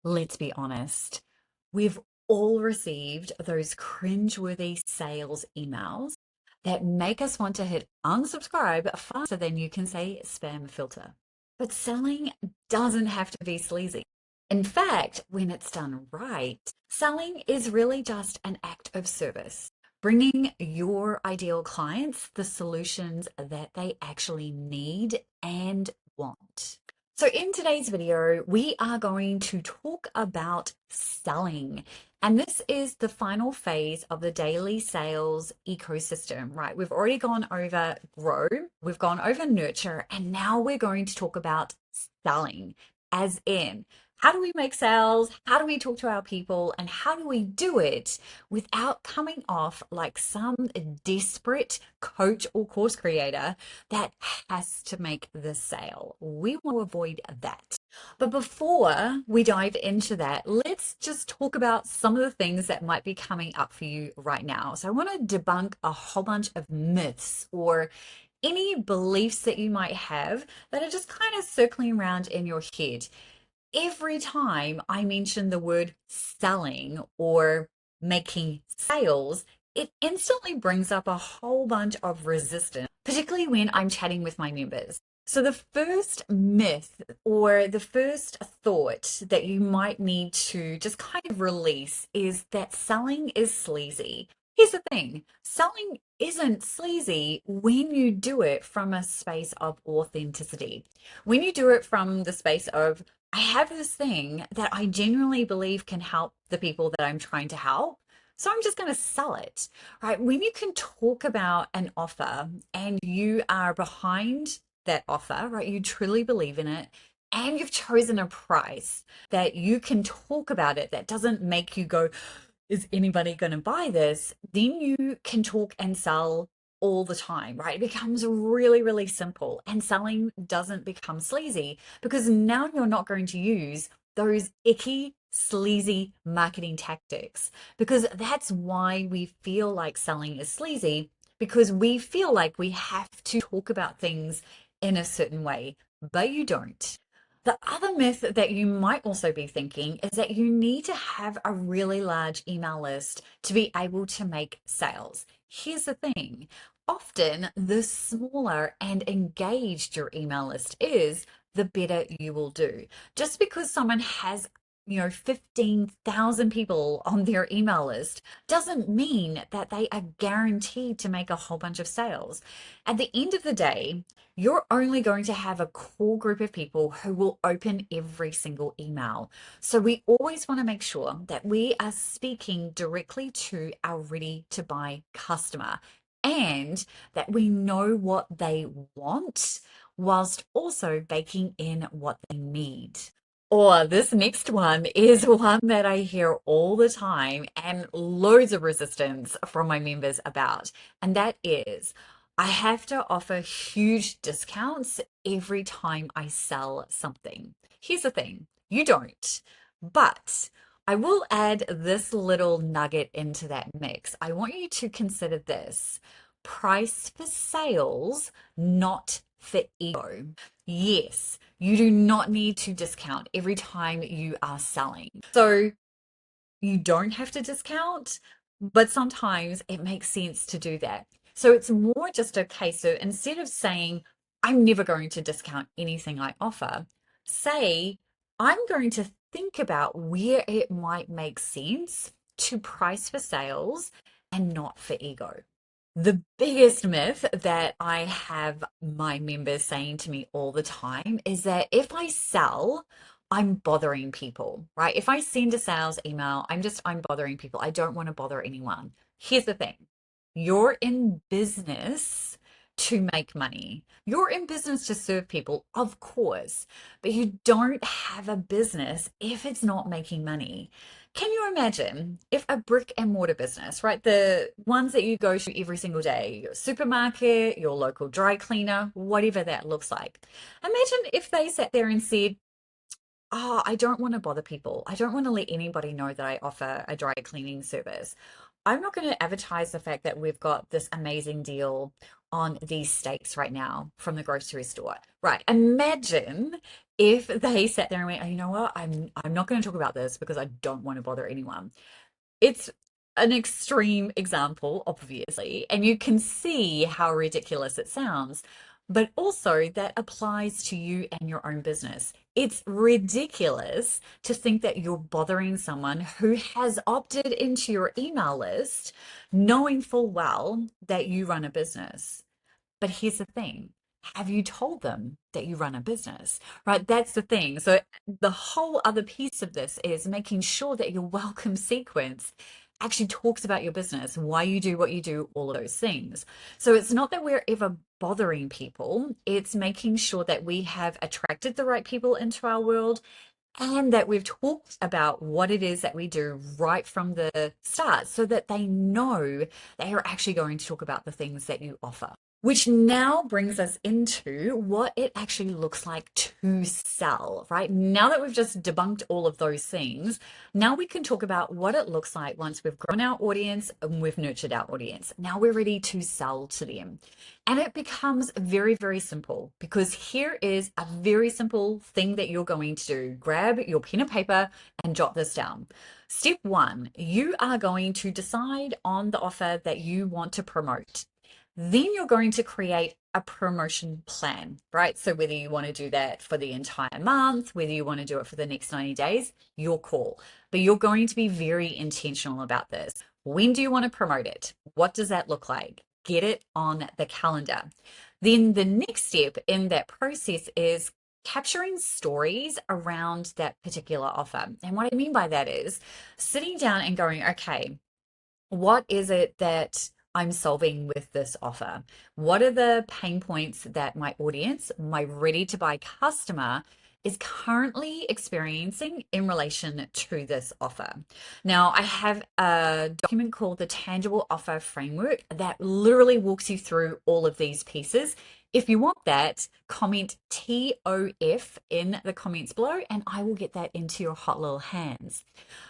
Let's be honest, we've all received those cringeworthy sales emails that make us want to hit unsubscribe faster than you can say spam filter. But selling doesn't have to be sleazy. In fact, when it's done right, selling is really just an act of service, bringing your ideal clients the solutions that they actually need and want. So, in today's video, we are going to talk about selling. And this is the final phase of the daily sales ecosystem, right? We've already gone over grow, we've gone over nurture, and now we're going to talk about selling, as in how do we make sales? How do we talk to our people? And how do we do it without coming off like some desperate coach or course creator that has to make the sale? We want to avoid that. But before we dive into that, let's just talk about some of the things that might be coming up for you right now. So I want to debunk a whole bunch of myths or any beliefs that you might have that are just kind of circling around in your head. Every time I mention the word selling or making sales, it instantly brings up a whole bunch of resistance, particularly when I'm chatting with my members. So, the first myth or the first thought that you might need to just kind of release is that selling is sleazy. Here's the thing, selling isn't sleazy when you do it from a space of authenticity. When you do it from the space of, I have this thing that I genuinely believe can help the people that I'm trying to help. So I'm just going to sell it, right? When you can talk about an offer and you are behind that offer, right? You truly believe in it and you've chosen a price that you can talk about it that doesn't make you go, is anybody going to buy this? Then you can talk and sell all the time, right? It becomes really, really simple and selling doesn't become sleazy because now you're not going to use those icky, sleazy marketing tactics because that's why we feel like selling is sleazy because we feel like we have to talk about things in a certain way, but you don't. The other myth that you might also be thinking is that you need to have a really large email list to be able to make sales. Here's the thing, often the smaller and engaged your email list is, the better you will do. Just because someone has 15,000 people on their email list doesn't mean that they are guaranteed to make a whole bunch of sales. At the end of the day, you're only going to have a core group of people who will open every single email. So we always want to make sure that we are speaking directly to our ready to buy customer and that we know what they want whilst also baking in what they need. Or this next one is one that I hear all the time and loads of resistance from my members about. And that is, I have to offer huge discounts every time I sell something. Here's the thing, you don't. But I will add this little nugget into that mix. I want you to consider this: price for sales, not for ego. Yes, you do not need to discount every time you are selling. So you don't have to discount, but sometimes it makes sense to do that. So it's more just a case of, instead of saying, I'm never going to discount anything I offer, say, I'm going to think about where it might make sense to price for sales and not for ego. The biggest myth that I have my members saying to me all the time is that if I sell, I'm bothering people, right? If I send a sales email, I'm bothering people. I don't want to bother anyone. Here's the thing. You're in business to make money. You're in business to serve people, of course, but you don't have a business if it's not making money. Can you imagine if a brick and mortar business, right? The ones that you go to every single day, your supermarket, your local dry cleaner, whatever that looks like. Imagine if they sat there and said, oh, I don't want to bother people. I don't want to let anybody know that I offer a dry cleaning service. I'm not going to advertise the fact that we've got this amazing deal on these steaks right now from the grocery store. Right. Imagine if they sat there and went, oh, you know what? I'm not going to talk about this because I don't want to bother anyone. It's an extreme example, obviously, and you can see how ridiculous it sounds, but also that applies to you and your own business. It's ridiculous to think that you're bothering someone who has opted into your email list, knowing full well that you run a business. But here's the thing. Have you told them that you run a business? Right? That's the thing. So the whole other piece of this is making sure that your welcome sequence actually talks about your business, why you do what you do, all of those things. So it's not that we're ever bothering people, it's making sure that we have attracted the right people into our world and that we've talked about what it is that we do right from the start so that they know they are actually going to talk about the things that you offer. Which now brings us into what it actually looks like to sell, right? Now that we've just debunked all of those things, now we can talk about what it looks like once we've grown our audience and we've nurtured our audience. Now we're ready to sell to them. And it becomes very, very simple because here is a very simple thing that you're going to do. Grab your pen and paper and jot this down. Step one, you are going to decide on the offer that you want to promote. Then you're going to create a promotion plan, right? So whether you want to do that for the entire month, whether you want to do it for the next 90 days, your call. But you're going to be very intentional about this. When do you want to promote it? What does that look like? Get it on the calendar. Then the next step in that process is capturing stories around that particular offer. And what I mean by that is sitting down and going, okay, what is it that I'm solving with this offer? What are the pain points that my audience, my ready to buy customer, is currently experiencing in relation to this offer? Now, I have a document called the Tangible Offer Framework that literally walks you through all of these pieces. If you want that, comment TOF in the comments below and I will get that into your hot little hands.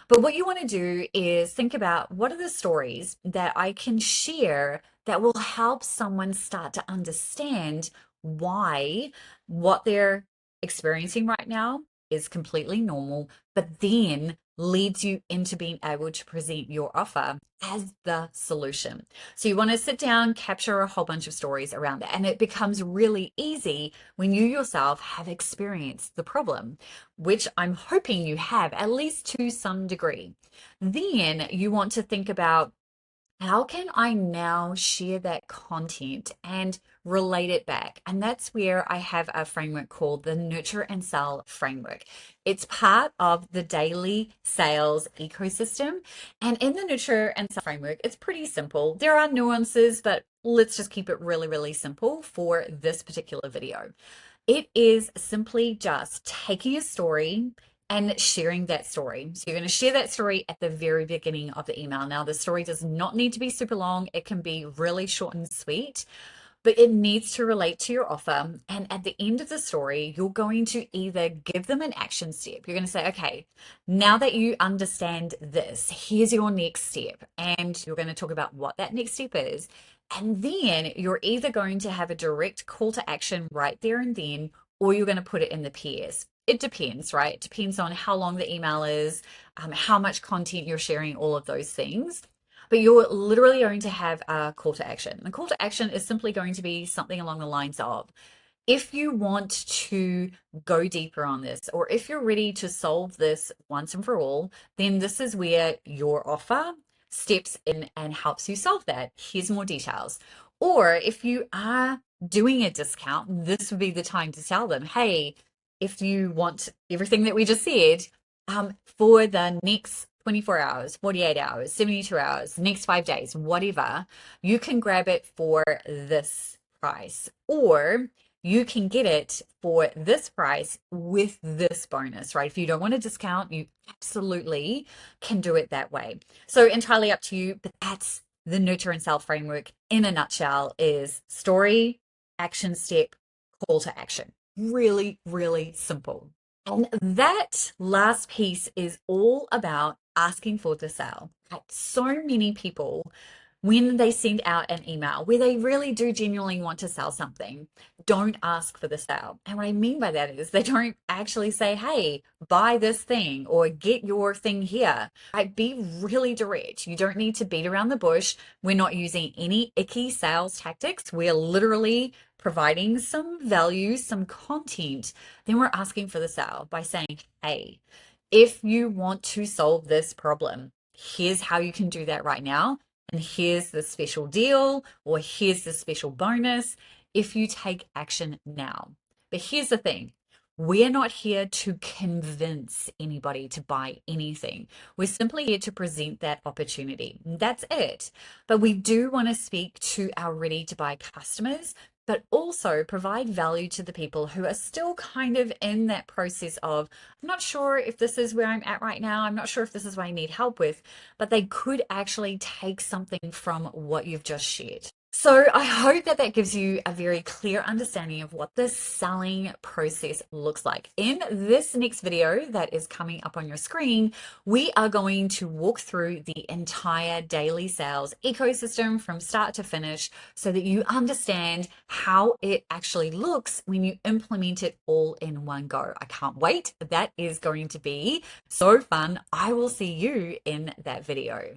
But what you want to do is think about what are the stories that I can share that will help someone start to understand why what they're experiencing right now is completely normal, but then leads you into being able to present your offer as the solution. So you want to sit down, capture a whole bunch of stories around that. And it becomes really easy when you yourself have experienced the problem, which I'm hoping you have at least to some degree. Then you want to think about how can I now share that content and relate it back? And that's where I have a framework called the Nurture and Sell Framework. It's part of the daily sales ecosystem. And in the Nurture and Sell Framework, it's pretty simple. There are nuances, but let's just keep it really, really simple for this particular video. It is simply just taking a story and sharing that story. So you're going to share that story at the very beginning of the email. Now, the story does not need to be super long. It can be really short and sweet, but it needs to relate to your offer. And at the end of the story, you're going to either give them an action step. You're going to say, okay, now that you understand this, here's your next step. And you're going to talk about what that next step is. And then you're either going to have a direct call to action right there and then, or you're going to put it in the PS. It depends, right? It depends on how long the email is, how much content you're sharing, all of those things. But you're literally going to have a call to action. The call to action is simply going to be something along the lines of, if you want to go deeper on this, or if you're ready to solve this once and for all, then this is where your offer steps in and helps you solve that. Here's more details. Or if you are doing a discount, this would be the time to tell them, hey, if you want everything that we just said, for the next 24 hours, 48 hours, 72 hours, next 5 days, whatever, you can grab it for this price, or you can get it for this price with this bonus, right? If you don't want a discount, you absolutely can do it that way. So entirely up to you, but that's the Nurture and Sell framework in a nutshell: is story, action step, call to action. Really, really simple. And that last piece is all about asking for the sale. So many people When they send out an email where they really do genuinely want to sell something, don't ask for the sale. And what I mean by that is they don't actually say, hey, buy this thing or get your thing here. Right? Be really direct. You don't need to beat around the bush. We're not using any icky sales tactics. We're literally providing some value, some content. Then we're asking for the sale by saying, hey, if you want to solve this problem, here's how you can do that right now. And here's the special deal, or here's the special bonus if you take action now. But here's the thing, we're not here to convince anybody to buy anything. We're simply here to present that opportunity. That's it. But we do want to speak to our ready to buy customers, but also provide value to the people who are still kind of in that process of, I'm not sure if this is where I'm at right now. I'm not sure if this is what I need help with, but they could actually take something from what you've just shared. So I hope that that gives you a very clear understanding of what the selling process looks like. In this next video that is coming up on your screen, we are going to walk through the entire daily sales ecosystem from start to finish so that you understand how it actually looks when you implement it all in one go. I can't wait. That is going to be so fun. I will see you in that video.